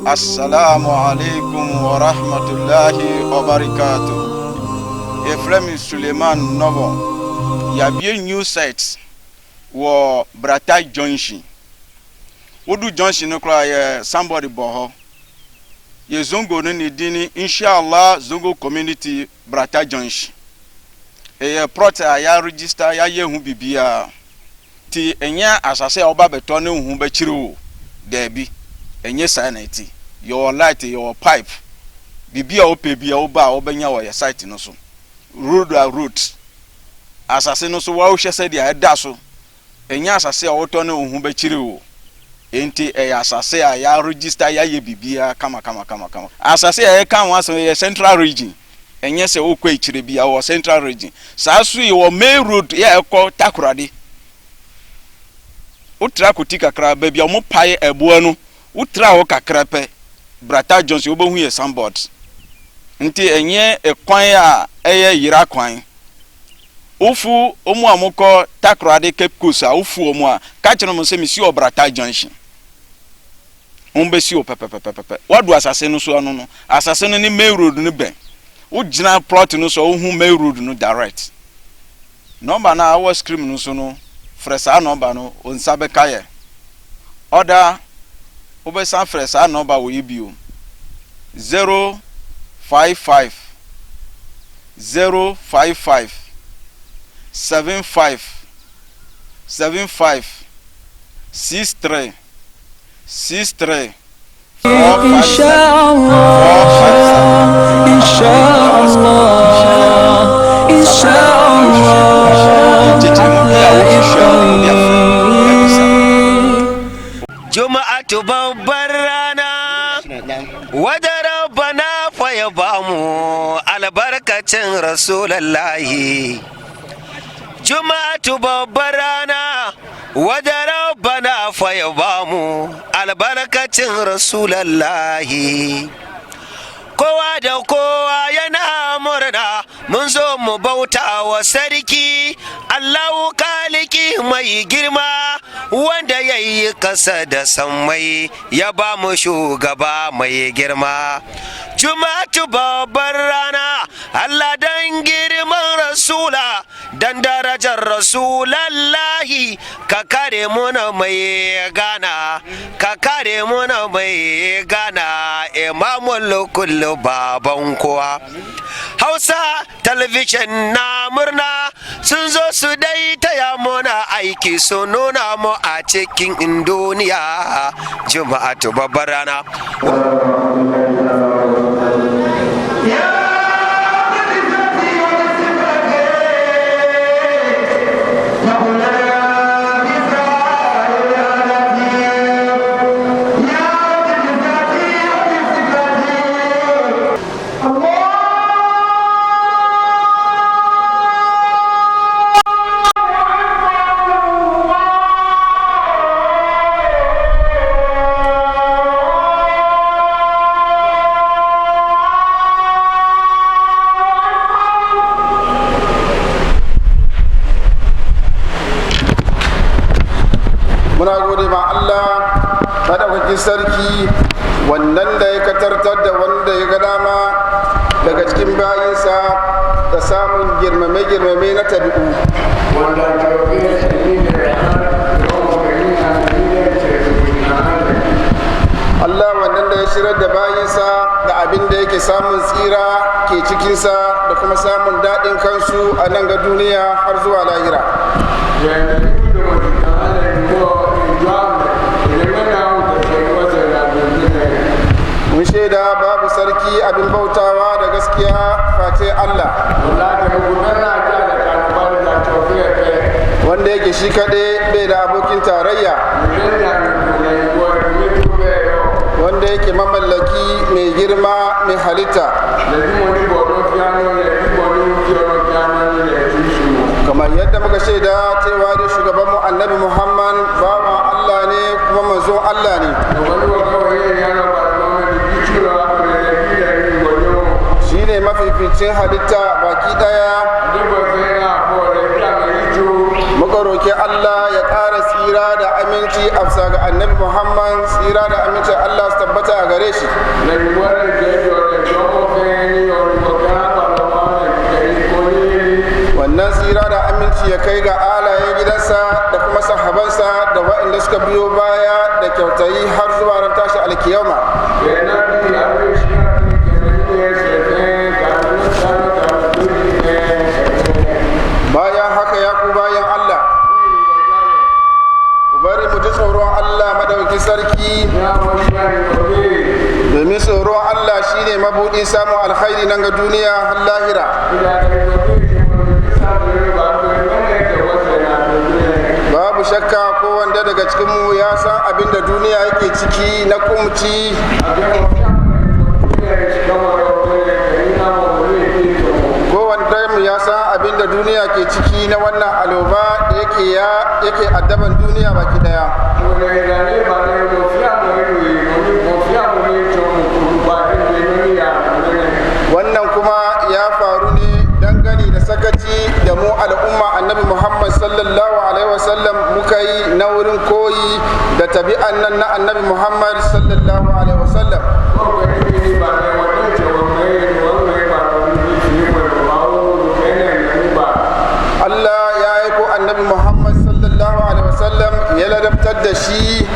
Assalamu alaikum wa rahmatullahi wa barakatuh. Efrem Suleiman Novo. Yabie new sites wo Brata Junction. Wodu Junction no kra ye somebody boho. Ye zongo no ni dini inshallah zongo community Brata Junction. Ye prota ya register ya ye hu bibia. Ti enya asase oba beto ne hu be chiro debi. Enye sanity your light your pipe bibia opebia oba obenya wo your site no so road asase no so wa wo hwese dia eda so enya asase a woto ne ohun be kire wo enti asase a ya register ya ye bibia kama asase a kan wa so ye central region enye se okwa ikire bia wo central region sa so ye wo main road ya ekọ Takoradi utra kutika kra bibia mo pae ebo no utra ho kakrape Brata Johnson obohu ye sandboard nti enye ekwan a eye yira kwan ufu omu amukọ Takoradi Cape Coast a ufu omu a ka kire mo se misi o Brata Junction umbesi o pepepepepe wadu asase no so anu no asase no ni main road no ben ugina plot no so ohu main road no direct number na our screen no so no fresa number no onsabe kaye order Obe San Fresa number wo yibio 055 055 75 63 63 Juma'atu babbar rana wadda rabbana fa ya bamu albarkacin rasulullahi. Juma'atu babbar rana wadda rabbana fa ya bamu albarkacin rasulullahi. Kowa da kowa yana murna mun zo mu bauta wa sarki Allahu kaliki mai girma wanda yayi kasa da sammai ya ba mu shugaba mai girma. Juma'atu babbar rana Allah dan girman rasula dan darajar rasulallahi ka kare muna mai gana ka kare muna mai gana imamul kullu baban kowa. Hausa television na murna sun zo su dai taya muna aiki su nuna mu a cikin duniya. Juma'atu babbar rana sarki wannan da ya katartar da wanda ya ga dama daga cikin bayinsa da samun girmame na tabi'u Allah wannan da ya shirar da bayinsa da abin da yake samun tsira ke cikinsa da kuma samun daɗin kansu a nan ga duniya har zuwa lahira. Mun shaida babu sarki abin bautawa da gaskiya face Allah wanda yake shi kaɗai bai da abokin tarayya wanda yake mamallaki mai girma mai halitta kamar yadda muka shaida cewa da shugabanmu annabi Muhammad bawan Allah ne kuma manzon Allah ne shine mafificin halitta baki daya muka roki Allah ya ƙara tsira da aminci afsa ga annabi Muhammad tsira da aminci Allah su tabbata a gare shi wannan tsira da aminci ya kai ga alayen gidansa da kuma sahabansa da waɗanda suka biyo baya da kyautayi har zuwa ran tashi alkiyama bayan haka ya ku bayan Allah ku bari mu ji tsoron Allah madaukakin sarki domin tsoron Allah shine mabudin samun alkhairi nan ga duniya har lahira babu shakka ko wanda daga cikinmu ya san abin da duniya yake ciki na kumci ko wanda mu ya san abin da duniya ke ciki na wannan aloba da yake addaban duniya baki daya wannan kuma ya faru ne dangane da sakaci da mu al'umma annabi Muhammad sallallahu alaihi wasallam muka yi na wurin koyi da tabi'an nan na annabi Muhammad sallallahu alaihi wasallam Allah ya aiko annabi Muhammad sallallahu alaihi wasallam ya ladabtar da shi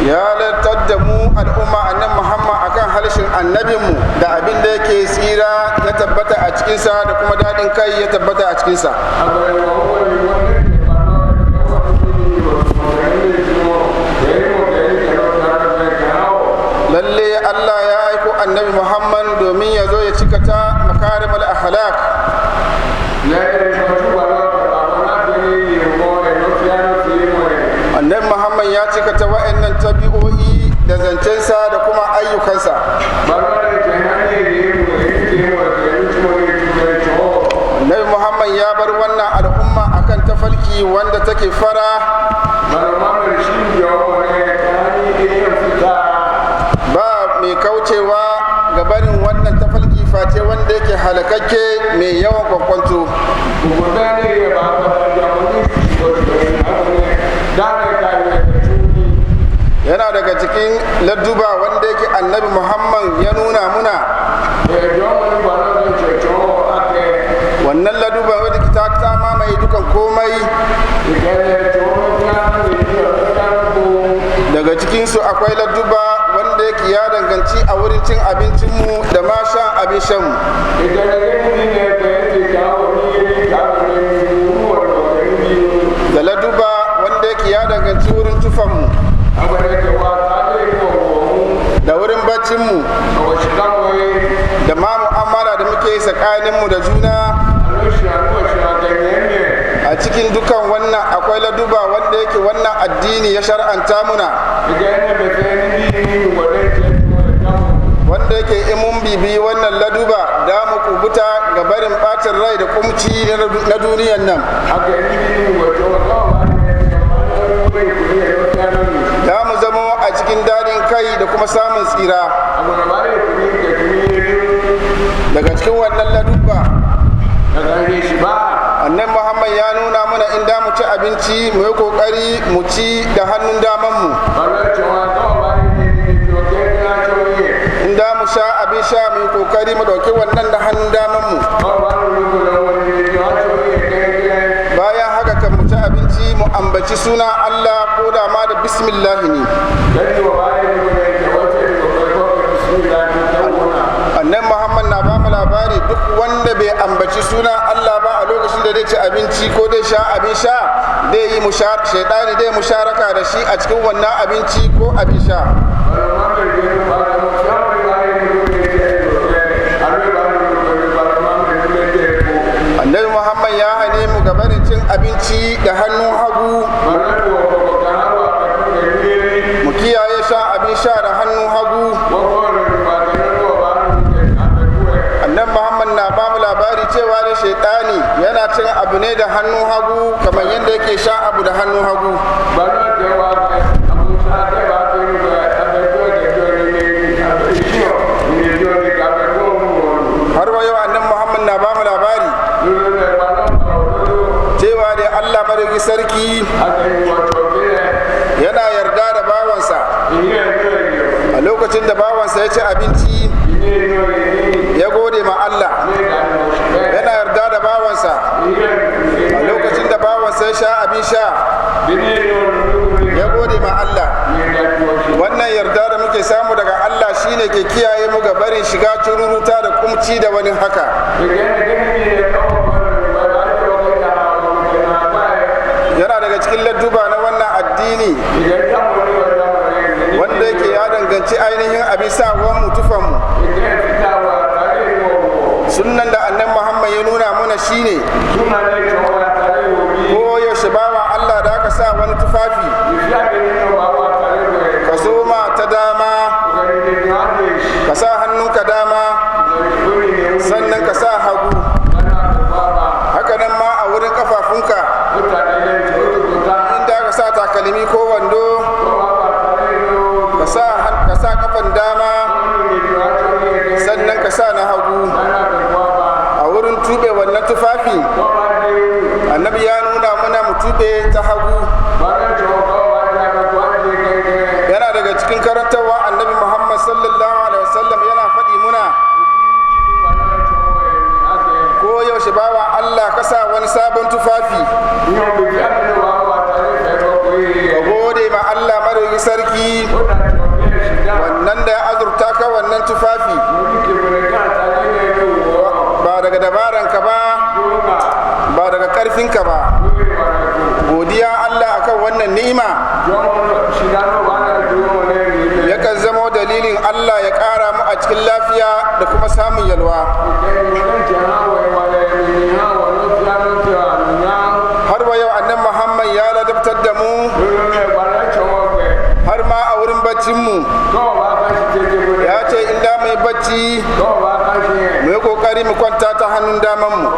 ya ladabtar da mu al'umma annabi Muhammad akan harshen annabinmu da abin da yake tsira ya tabbata a cikinsa da kuma daɗin kai ya tabbata a cikinsa lalle Allah ya aiko annabi Muhammad domin ya zo ya cika ta makarimul akhlaq annabi Muhammad ya cika ta wa'annan tabi'o'i da zancensa da kuma ayyukansa annabi Muhammad ya bar wannan al'umma akan tafalki wanda take fara ba mai kaucewa ga barin wannan tafalki face wanda yake halakakke mai yawan kwakwanto yana daga cikin ladduba wanda yake annabi Muhammad ya nuna muna wannan ladduba wadda ta mamaye dukan komai daga cikinsu akwai ladduba wanda yake ya danganci a wurin cin abincinmu da ma shan abin shanmu da ladduba wanda yake ya danganci wurin tufanmu da wurin baccinmu da ma mu'amala da muke tsakaninmu da juna a cikin dukan wannan akwai laduba wanda yake wannan addini ya shar'anta muna wanda yake in mun bibi wannan laduba da mu kubuta ga barin bacin rai da kumci na duniyan nan da mu zama a cikin dadin kai da kuma samun tsira daga cikin wannan laduba annan Muhammad ya nuna mana in da mu ci abinci mu yi kokari mu ci da hannun damanmu in da mu sha abin sha mu yi kokari mu dauki wannan da hannun damanmu bayan haka kan mu ci abinci mu ambaci suna Allah ko da ma da bismillah ne annan Muhammad na ba mu labari duk wanda bai ambaci suna Allah ba a lokacin da zai ci abinci ko dai sha abin sha dai yi shaidani dai musharaka da shi a cikin wannan abinci ko abin sha annabi Muhammad ya hane mu gabanin cin abinci da hannun hagu mu kiyaye sha abin sha da hannun hagu annan Muhammad na ba mu labari cewa da shaitani yana cin abu ne da hannun hagu kamar yadda yake sha abu da hannun hagu har wa yau annan Muhammad na ba mu labari Allah madauki sarki yana yarda da bawansa a lokacin da bawansa ya ci abinci ya gode ma Allah, yana yarda da bawansa a lokacin da bawansa ya sha abin sha ya gode ma Allah. Wannan yarda da muke samu daga Allah shine ke kiyaye mu ga barin shiga cururuta da kumci da wani haka. Yana daga cikin ladduba na wannan addini wanda yake ya danganci ainihin abin sawan mutufanmu. Sunnan da annabi Muhammad ya nuna mana shine ko yaushe bawa Allah da aka sa wani tufafi ka soma ta dama, ka sa hannunka dama, sannan ka sa hagu, haka nan ma a wurin kafafunka inda ka sa takalmi ko wando ka sa kafan dama, sannan ka sa na hagu. A wurin tube wannan tufafi annabi ya nuna mana mu tube ta hagu. Yana daga cikin karantarwa annabi Muhammad sallallahu alaihi wasallam yana faɗi muna ko yaushe bawa Allah ka sa wani sabon tufafi ka gode ma Allah madaukakin sarki wannan da ya azurta ka wannan tufafi ba daga dabaranka ba daga karfinka ba. Godiya Allah akan wannan ni'ima yakan zama dalilin Allah ya ƙara mu a cikin lafiya da kuma samun yalwa. Har wa yau annabi Muhammad ya ladabtar da mu har ma a wurin baccinmu ya ce in da mai bacci mu yi kokari mu kwanta ta hannun damanmu,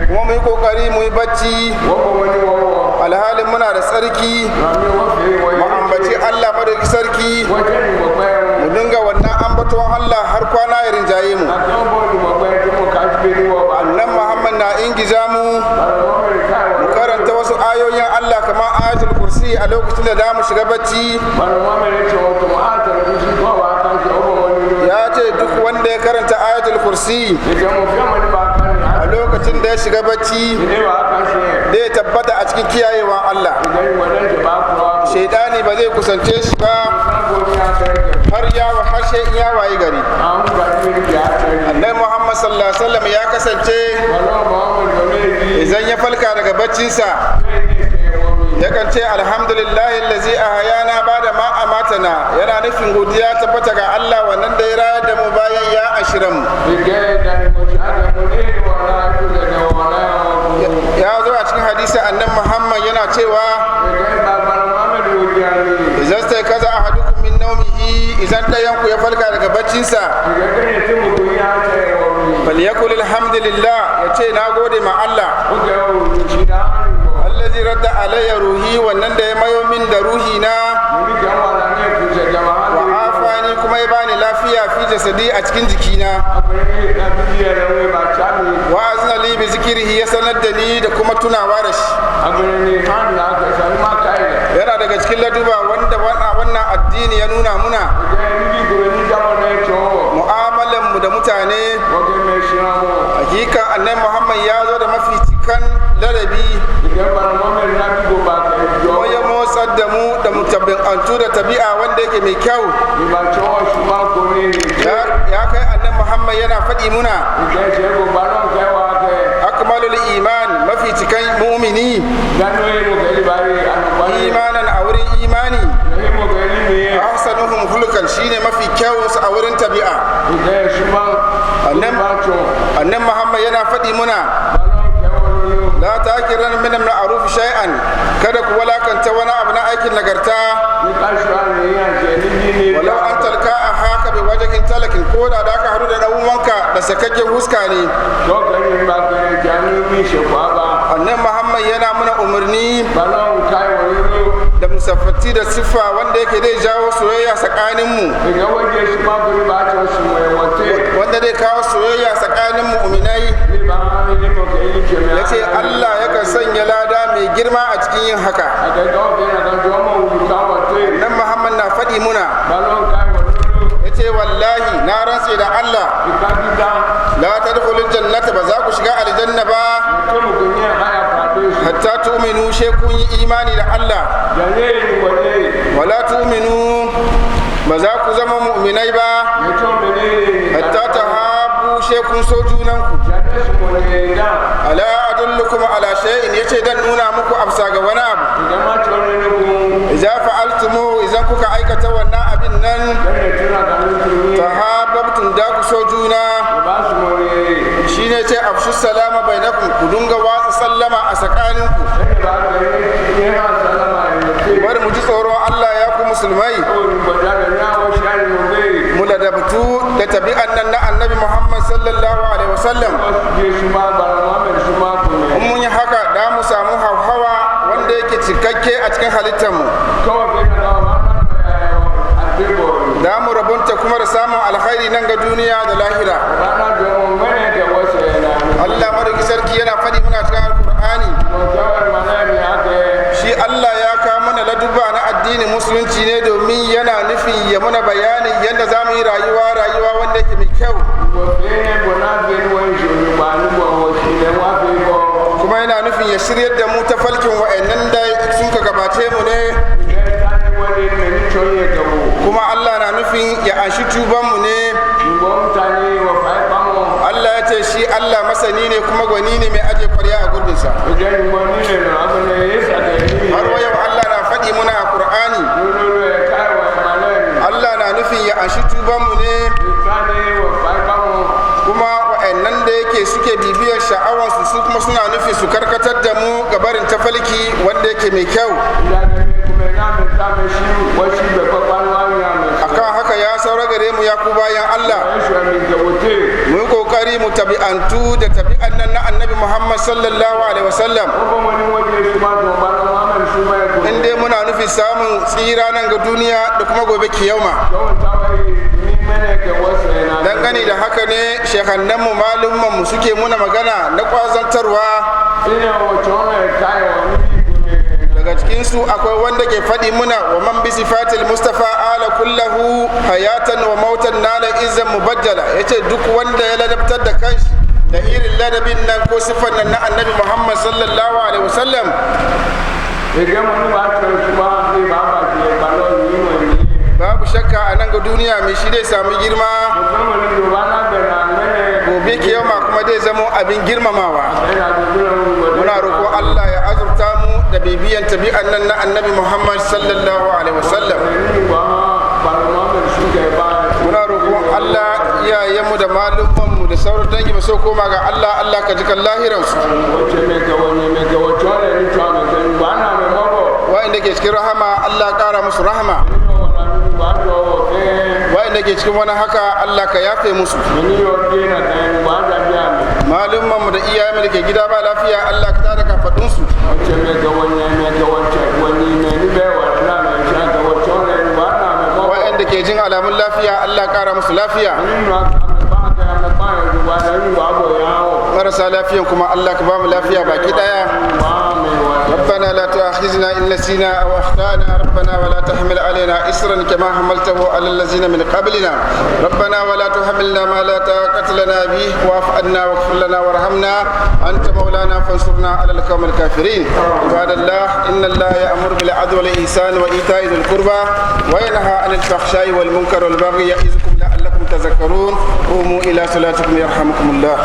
kuma mu yi kokari mu yi bacci alhalin muna da tsarki, mu ambaci Allah madauki sarki, mu dinga wannan ambaton Allah har kwana ya rinjaye mu. Annan Muhammad na ingiza mu karanta wasu ayoyin Allah kamar ayatul kursi a lokacin da damu shiga bacci. Ya ce duk wanda ya karanta ayatul kursi a lokacin da ya shiga bacci da ya tabbata a cikin kiyayewa Allah, shaidani ba zai kusance shi ba har sai in ya wayi gari. Annabi Muhammad sallallahu alaihi wasallam ya kasance idan ya falka daga baccinsa yakan ce alhamdulillahi allazi ahyana bada ma amatana, yana nufin godiya tabbata ga Allah wannan da ya rayar da mu bayan ya ashirin. Ya zo a cikin hadisi annabi Muhammad yana cewa idan sai kaza ahadukum min nawmihi, idan dayan ku ya falka daga baccinsa falyakul alhamdulillah, yace nagode ma Allah allazi radda alayya ruhi, wannan da ya mayo min da ruhi na wa afani, kuma ya bani lafiya fi jasadi a cikin jikina, wa azna li bi zikrihi, ya sanar da ni da kuma tunawa da shi. Yana daga cikin laduba wanda wannan addini ya nuna muna mu'amalan mu da mutane. Hakika annabi Muhammad ya zo da mafi cikan ladabi, kuma ya motsar da mu da mutabbi'antu da tabi'a wanda yake mai kyau. Ya kai annabi Muhammad yana faɗi muna akmalul iman, mafi cikan mu'mini imanan a wurin imani, ahsanuhum khuluqan, shine mafi kyawun su a wurin tabi'a. Annabi Muhammad yana faɗi muna la takiran min al-ma'ruf shay'an, kada ku walakanta wani abu na aikin nagarta, walau an talka a haka bi wajen talakin, ko da ka haɗu da ɗan wanka da sakakken huska ne. Annabi Muhammad yana muna umarni da musaffati da siffa wanda yake zai jawo soyayya tsakaninmu, wanda zai kawo soyayya tsakanin mu'minai ya ce Allah yakan sanya lada mai girma a cikin yin haka. Nan Muhammad na faɗi muna ya ce wallahi na rantse da Allah la tadkhulul jannata ba za ku shiga aljanna ba hatta tu'minu she kun yi imani da Allah wala tu'minu ba za ku zama mu'minai ba hatta tahabbu she kun so junanku. Ala adullukum ala shay'in yace dan nuna muku afsa ga wani abu idza fa'altumu idan kuka aikata wannan abin nan tahabbtum da ku so juna shine ce afshu salama bainakum ku dunga watsa sallama a tsakaninku. Bari mu ji tsoron Allah ya ku musulmai mu ladabtu da tabi'an nan na annabi Muhammad sallallahu alaihi wasallam. Mun yi haka da mu samu hauhawa wanda yake cikakke a cikin halittarmu. Da mu rabunta kuma da samun alkhairi nan ga duniya da lahira. Allah madauki sarki yana faɗi muna cikin alkur'ani shi Allah ya kawo mana ladubba na addinin musulunci ne domin yana nufin ya muna bayanin yadda za mu yi rayuwa wanda yake mai kyau, kuma yana nufin ya shiryar da mu ta falkin wa'annan da sun ka gabace mu ne, kuma Allah na nufin ya anshi tubanmu ne. Allah ya ce shi Allah masani ne kuma gwani ne mai aje kwarya a gurbinsa. Har wa yau Allah na faɗi muna a Qur'ani Allah na nufin ya anshi tubanmu ne, kuma wa'annan da yake suke bibiyar sha'awansu su kuma suna nufin su karkatar da mu ga barin tafalki wanda yake mai kyau. Akan haka ya saura gare mu ya ku bayan Allah mu yi kokari mu tabi'antu da tabi'an nan na annabi Muhammad sallallahu alaihi wasallam, in dai muna nufin samun tsira nan ga duniya da kuma gobe kiyama. Dangane da haka ne shekannanmu malummanmu suke muna magana na kwazantarwa. Daga cikinsu akwai wanda ke faɗi muna wa man bi sifatil mustafa ala kullahu hayatan wa mautan nala izan mubaddala, yace duk wanda ya ladabtar da kanshi da irin ladabin nan ko sifan nan na annabi Muhammad sallallahu alaihi wasallam, babu shakka a nan ga duniya mai shi zai samu girma, gobe kiyama kuma zai zamo abin girmamawa. Muna roƙo Allah ya azurta mu da bibiyan tabi'an nan na annabi Muhammad sallallahu alaihi wasallam. Muna roƙon Allah iyayenmu da malumanmu da sauran dangi ba so koma ga Allah, Allah ka jikan lahiransu. Wa'inda ke cikin rahama Allah ƙara musu rahama, wa'inda ke cikin wani haka Allah ka yafe musu. Malumanmu da iyayenmu da ke gida ba lafiya Allah ka tada kafaɗunsu. Wa'inda ke jin alamun lafiya Allah ƙara musu lafiya. Marasa lafiyan kuma Allah ka ba mu lafiya baki ɗaya. ربنا لا تؤاخذنا إن نسينا أو أخطأنا ربنا ولا تحمل علينا إصرا كما حملته على الذين من قبلنا ربنا ولا تحملنا ما لا طاقة لنا به واعف عنا واغفر لنا وارحمنا أنت مولانا فانصرنا على القوم الكافرين. عباد الله إن الله يأمر بالعدل والإحسان وإيتاء ذي القربى وينهى عن الفحشاء والمنكر والبغي يعظكم لعلكم تذكرون. قوموا إلى صلاتكم يرحمكم الله.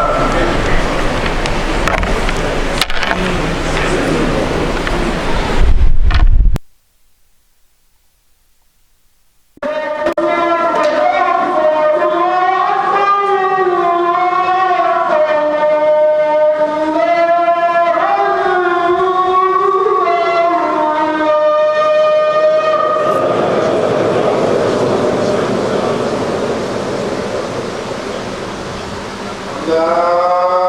Allah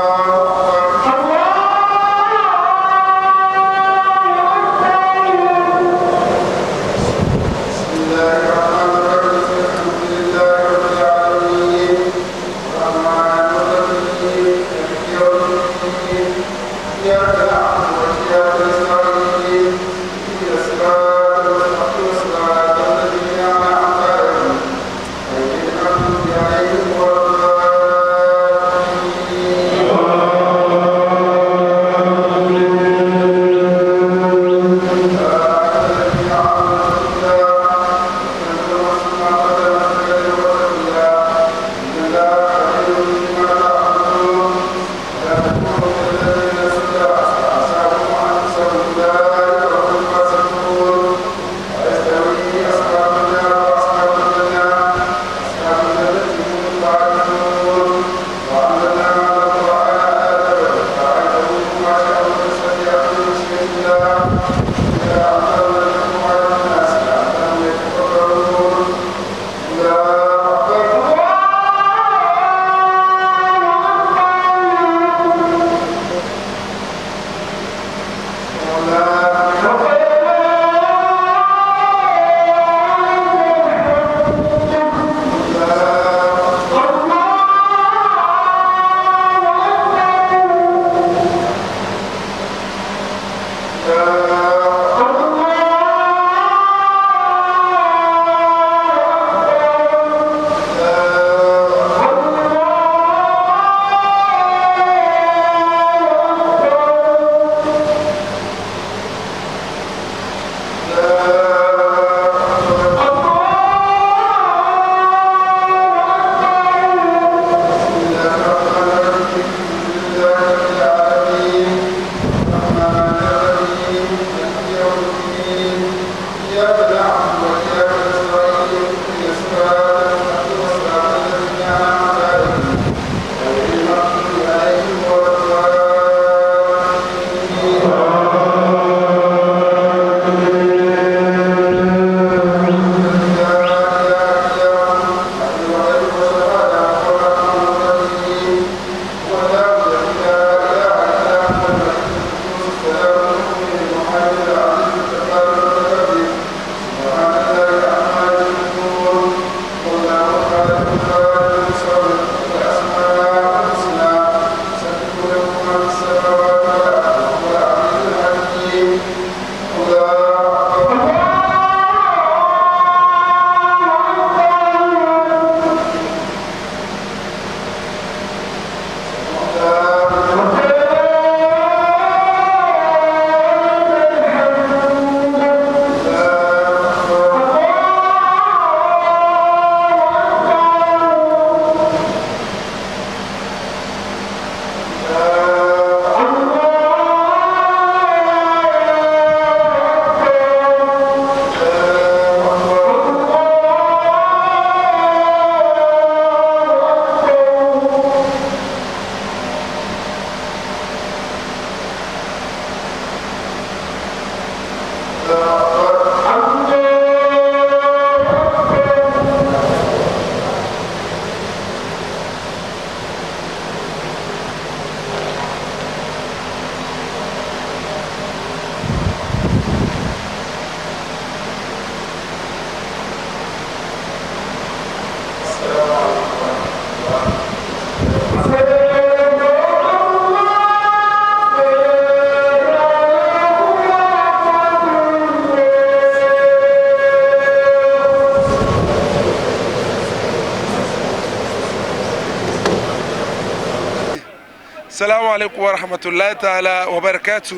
Assalamu alaikum wa rahmatullahi ta'ala wa barakatu.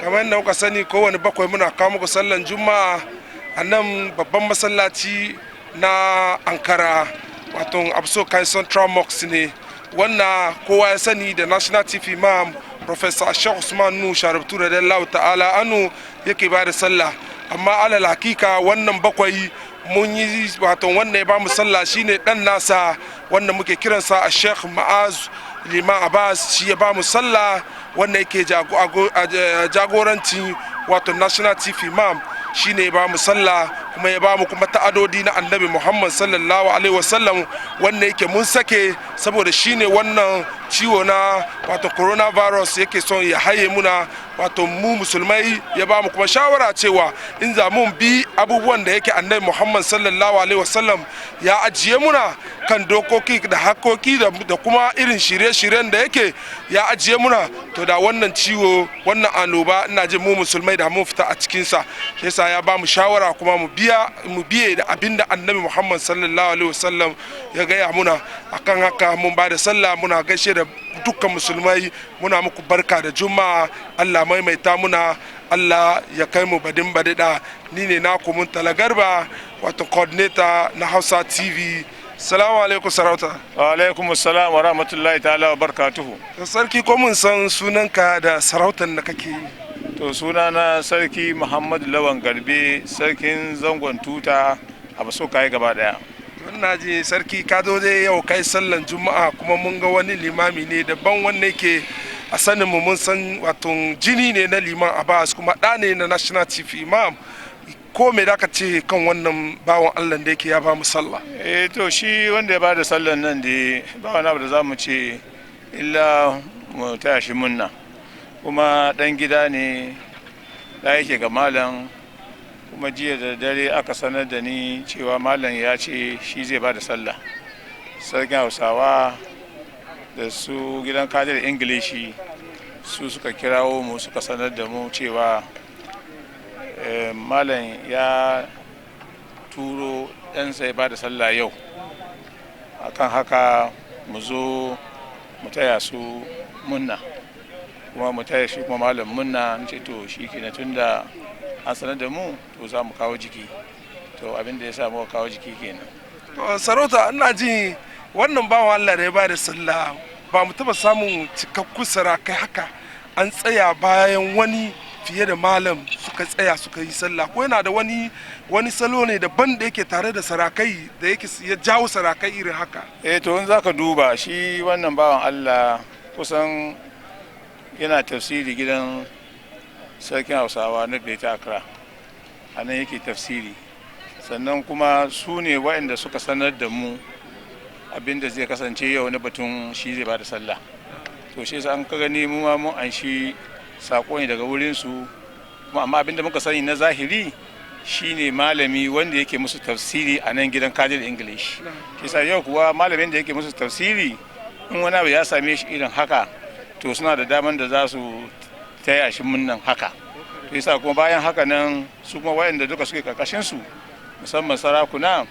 Kamar yadda kuka sani kowane bakwai muna kawo muku sallan juma'a a nan babban masallaci na Ankara, wato Abso Kai Central Mosque ne. Wannan kowa ya sani da National Chief Imam Professor Sheikh Usman Nu Sharabtu radiyallahu ta'ala anu yake ba da sallah. Amma alal hakika wannan bakwai mun yi wato wannan ya ba mu sallah shine dan nasa wanda muke kiransa a Sheikh Ma'az Liman Abbas, shi ya ba mu sallah wanda yake jagoranci wato National Chief Imam shine ya ba mu sallah kuma ya ba mu kuma ta'adodi na Annabi Muhammad sallallahu alaihi wasallam wanda yake mun sake saboda shine wannan ciwo na wato coronavirus yake son ya haye muna wato mu musulmai, ya ba mu kuma shawara cewa in za mun bi abubuwan da yake Annabi Muhammad sallallahu alaihi wasallam ya ajiye muna kan dokoki da hakoki da kuma irin shirye-shiryen da yake ya ajiye muna, to da wannan ciwo wannan annoba ina jin mu musulmai da mun fita a cikinsa. Yasa ya ba mu shawara kuma mu biye da abinda Annabi Muhammad sallallahu alaihi wasallam ya gaya muna. Akan haka mun ba da sallah, muna gaishe da dukkan musulmai, muna muku barka da juma'a. Allah maimaita muna, Allah ya kai mu badin badida. Ni ne naku Muntala Garba, wato coordinator na Hausa TV. Salamu alaikum sarauta. Wa alaikum assalam wa rahmatullahi ta'ala wa barakatuhu. Sarki ko mun san sunanka da sarautan da kake yi? To sunana Sarki Muhammadu Lawan Garbe, sarkin zangon tuta a Baso kai gaba daya. Wannan ji sarki ka zo dai yau kai sallan juma'a kuma mun ga wani limami ne daban wanda yake a sanin mu mun san wato jini ne na liman Abbas kuma ɗa ne na national chief imam. Ko me da ka ce kan wannan bawan Allah da yake ya ba mu sallah? To shi wanda ya ba da sallan nan da ba wani abu da za mu ce illa mu taya shi munna, kuma dan gida ne da yake ga malam, kuma jiya da dare aka sanar da ni cewa malam ya ce shi zai ba da sallah. Sarkin Hausawa da su gidan kadar Ingilishi su suka kirawo mu suka sanar da mu cewa malam ya turo ɗansa ya ba da sallah yau, akan haka mu zo mu taya su munna, kuma mu taya shi kuma malam munna. Ce to shi ke tun da an sanar da mu to za mu kawo jiki, to abin da ya sa muka kawo jiki kenan. Sarauta, ina ji wannan bawan Allah da ya ba da sallah ba mu taba samun cikakkun sarakai haka an tsaya bayan wani fiye da malam suka tsaya suka yi sallah, ko yana da wani salo ne daban da yake tare da sarakai da yake ya jawo sarakai irin haka? To in zaka duba shi wannan bawan Allah kusan yana tafsiri gidan sarkin Hausawa na Beta Accra, a nan yake tafsiri, sannan kuma su ne waɗanda suka sanar da mu abinda zai kasance yau na batun shi zai ba da sallah. To shi an ka gani mu ma mun an shi sako ne daga wurinsu, kuma amma abinda muka sani na zahiri shine malami wanda yake musu tafsiri a nan gidan Kadil English. Kisa yau kuwa malamin da yake musu tafsiri in wani abu ya same shi irin haka to suna da daman da za su taya shi munnan haka. Kisa kuma bayan haka nan su kuma wayanda duka suke karkashin su musamman sarakuna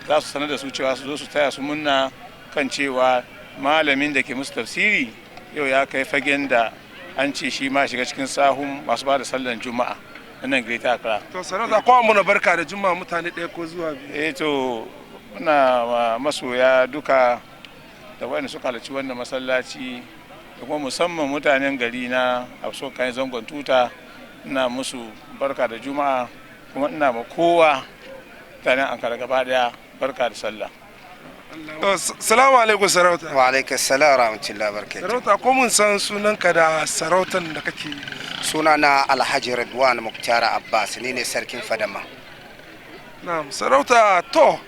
za su sanar da su cewa su zo su taya su munna kan cewa malamin da ke musu tafsiri yau ya kai fagen da an ce shi ma shiga cikin sahun masu ba da sallan juma'a nan Greater Accra. To sarauta, kowa muna barka da juma'a mutane ɗaya ko zuwa biyu. To muna masoya duka da wanda suka halarci wannan masallaci da kuma musamman mutanen gari na Abso Kayan Zangon Tuta, ina musu barka da juma'a, kuma ina ma kowa mutanen Ankara gaba daya barka da sallah. Salamu alaikum sarauta. Wa alaikum salam rahmatullahi barakatuh. Sarauta, ko mun san sunanka da sarautan da kake? Sunana Alhaji Redwan Muktar Abbas, ni ne sarkin Fadama. Na'am, sarauta, to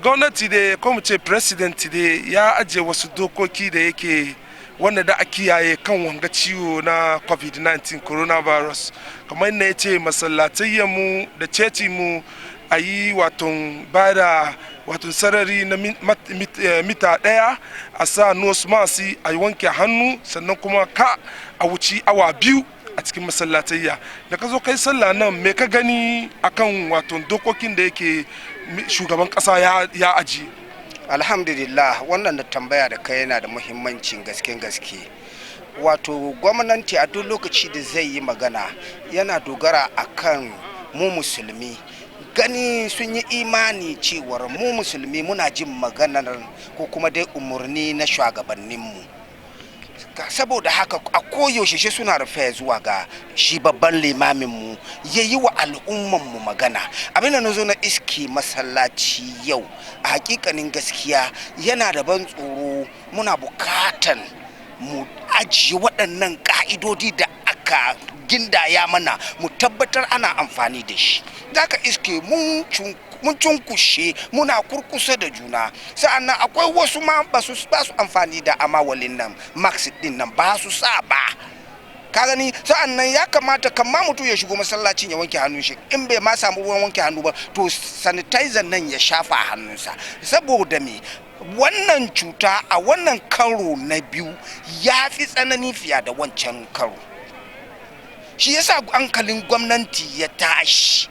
gwamnati da ko mu ce president da ya ajiye wasu dokoki da yake wanda da a kiyaye kan wanga ciwo na COVID-19 coronavirus, kamar yadda ya ce masallatayyan mu da ceci mu a yi waton bada wato sarari na mita ɗaya, a sa nose mask, a yi wanke hannu, sannan kuma ka a wuci awa 2 a cikin masallatayya. Da ka zo kai sallah nan me ka gani akan wato dokokin da yake shugaban kasa ya aji? Alhamdulillah, wannan da tambaya da kai yana da muhimmancin gaske. Wato gwamnati a duk lokaci da zai yi magana yana dogara akan mu musulmi. Gani sun yi imani cewar mu musulmi muna jin maganar ko kuma dai umarni na shugabanninmu, saboda haka a koyaushe shi suna rufe zuwa ga shi babban limaminmu ya yi wa al'ummanmu magana. Abin da na zo na iski masallaci yau a hakikanin gaskiya yana da ban tsoro. Muna bukatan mu ajiye waɗannan ka'idodi da aka gindaya mana, mu tabbatar ana amfani da shi. Zaka iske mun cunkushe, muna kurkusa da juna, sa'annan akwai wasu ma ba su amfani da amawalin nan max din nan ba su sa ba, ka gani. Sa'annan ya kamata kamar mutum ya shigo masallacin ya wanke hannun shi, in bai ma samu ruwan wanke hannu ba to sanitizer nan ya shafa hannunsa. Saboda me wannan cuta a wannan karo na biyu ya fi tsanani fiye da wancan karo. Shi yasa hankalin gwamnati ya tashi,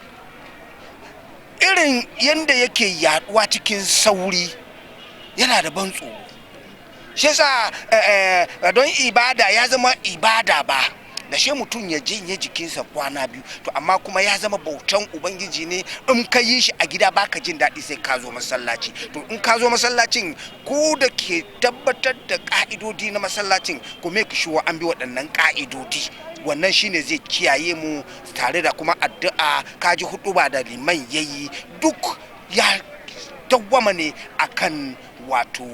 irin yadda yake yaduwa cikin sauri yana da ban tsoro. Shi yasa don ibada ya zama ibada ba da shi mutum ya jinye jikinsa kwana 2, to amma kuma ya zama bautan ubangiji ne. In ka yi shi a gida baka jin daɗi sai ka zo masallaci. To in ka zo masallacin, ku da ke tabbatar da ka'idodi na masallacin, ku make sure an bi waɗannan ka'idodi. Wannan shine zai kiyaye mu, tare da kuma addu'a. Kaji huɗuba da liman yayi duk ya dawwama ne akan wato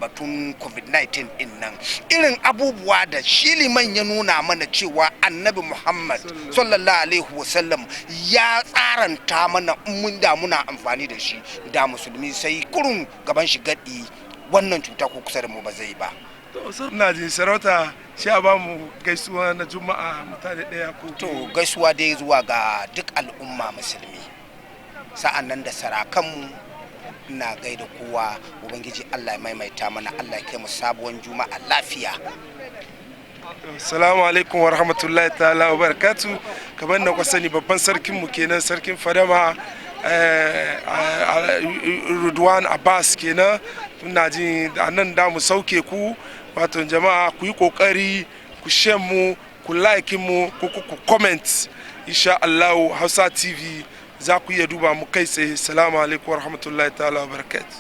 batun covid-19 din nan, irin abubuwa da shi liman ya nuna mana cewa annabi muhammad sallallahu alaihi wasallam ya tsaranta mana mun da muna amfani da shi, da musulmi sai kurun gaban shi gadi wannan cuta ko kusa da mu ba zai ba. ina jin sarauta shi a bamu gaisuwa na juma'a mutane daya ko to gaisuwa dai zuwa ga duk al'umma musulmi, sa'an nan da sarakanmu ina gaida kowa, ubangiji Allah ya maimaita mana, Allah ya kai mu sabuwan juma'a lafiya. Assalamu alaikum wa rahmatullahi ta'ala wa barakatu. Kamar na sani babban sarkin mu kenan, sarkin fadama Rudwan Abbas kenan. Ina ji da nan da mu sauke ku, wato jama'a ku yi kokari ku share mu, ku like mu, ku comment. Insha Allah Hausa TV za ku iya duba mu kai tsaye. Assalamu alaikum wa rahmatullahi ta'ala wa barakatu.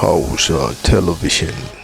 Hausa Television.